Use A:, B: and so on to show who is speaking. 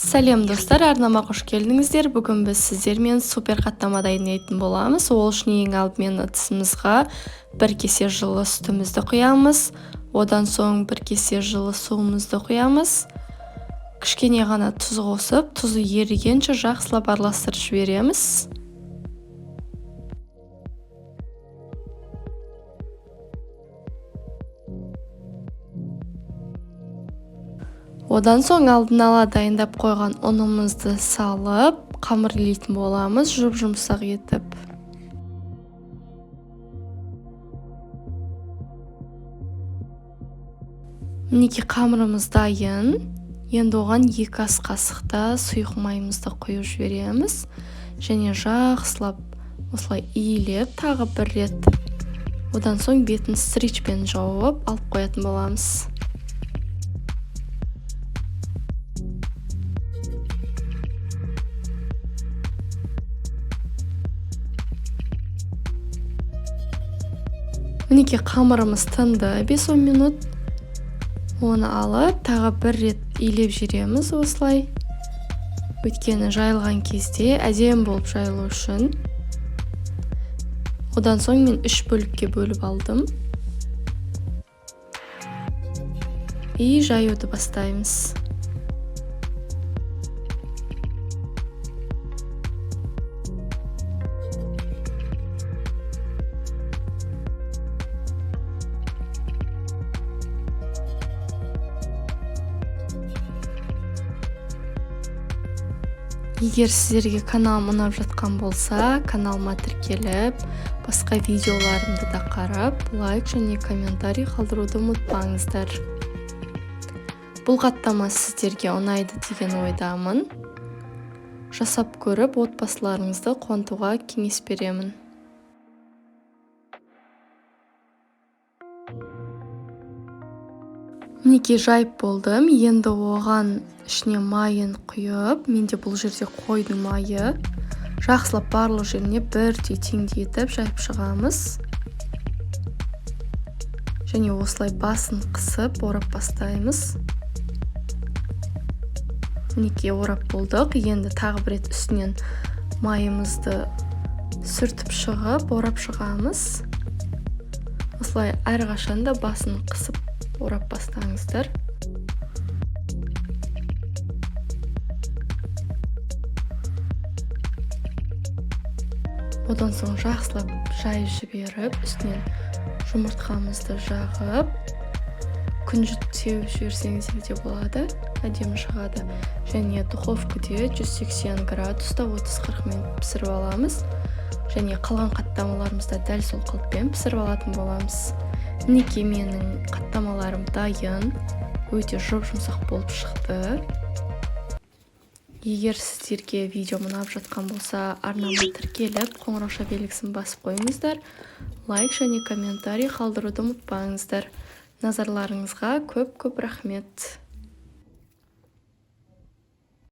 A: Сәлем достар, арнама қош келдіңіздер. Бүгін біз сіздермен супер қаттама дайындайтын боламыз. Ол үшін ең алдымен ыдысымызға 1 кесе жылы сүтімізді құямыз. Одан соң 1 кесе жылы суымызды құямыз. Кішкене ғана тұз қосып, тұзы ерігенше жақсылап араластырып жібереміз. Одан соң алдын ала дайындап қойған ұнымызды салып, қамырлейтін боламыз, жұмсақ етіп. Мінекей қамырымыз дайын. Енді оған 2 ас қасықта сұйық майымызды құйып жібереміз. Және жақсылап осылай иілеп, тағы бір рет. Одан соң бетін стричпен жауып алып қоятын боламыз. Мінекей қамырымыз тынды 5-10 минут. Оны алып, тағы бір рет иілеп жібереміз осылай. Өйткені жайылған кезде әдемі болып жайылу үшін. Одан соң мен 3 бөлікке бөліп алдым. И жаюды бастаймыз. Егер сіздерге каналым ұнап жатқан болса, каналыма тіркеліп, басқа видеоларымды да қарап, лайк және комментарий қалдыруды ұмытпаңыздар. Бұл қаттама сіздерге ұнайды деген ойдамын. Жасап көріп, отбасыларыңызды қуантуға кеңес беремін. Мінекей жайып болдым. Енді оған ішіне майын құйып, менде бұл жерде қойдың майы. Жақсылап барлық жеріне бірдей теңдетіп жайып шығамыз. Және осылай басын қысып орап бастаймыз. Мінекей орап болдық. Енді тағы бір рет үстінен майымызды сүртіп шығып, орап шығамыз. Осылай әрқашанда басын қысып орап бастаңыздар. Одан соң жақсылап жайып жіберіп, үстінен жұмыртқамызды жағып, күнжіт сеуіп жіберсеңіздер де болады, әдемі шығады. Және духовкада 180 градуста 30-40 минут пісіріп аламыз. Және қалған қаттамаларымызда дәл сол қалыппен пісіріп алатын боламыз. Мінекей менің қаттамаларым дайын, өте жұмсақ болып шықты. Егер сіздерге видео ұнап жатқан болса, арнама тіркеліп, қоңырауша белгісін басып қойыңыздар. Лайк және комментарий қалдыруды ұмытпаңыздар. Назарларыңызға көп рахмет.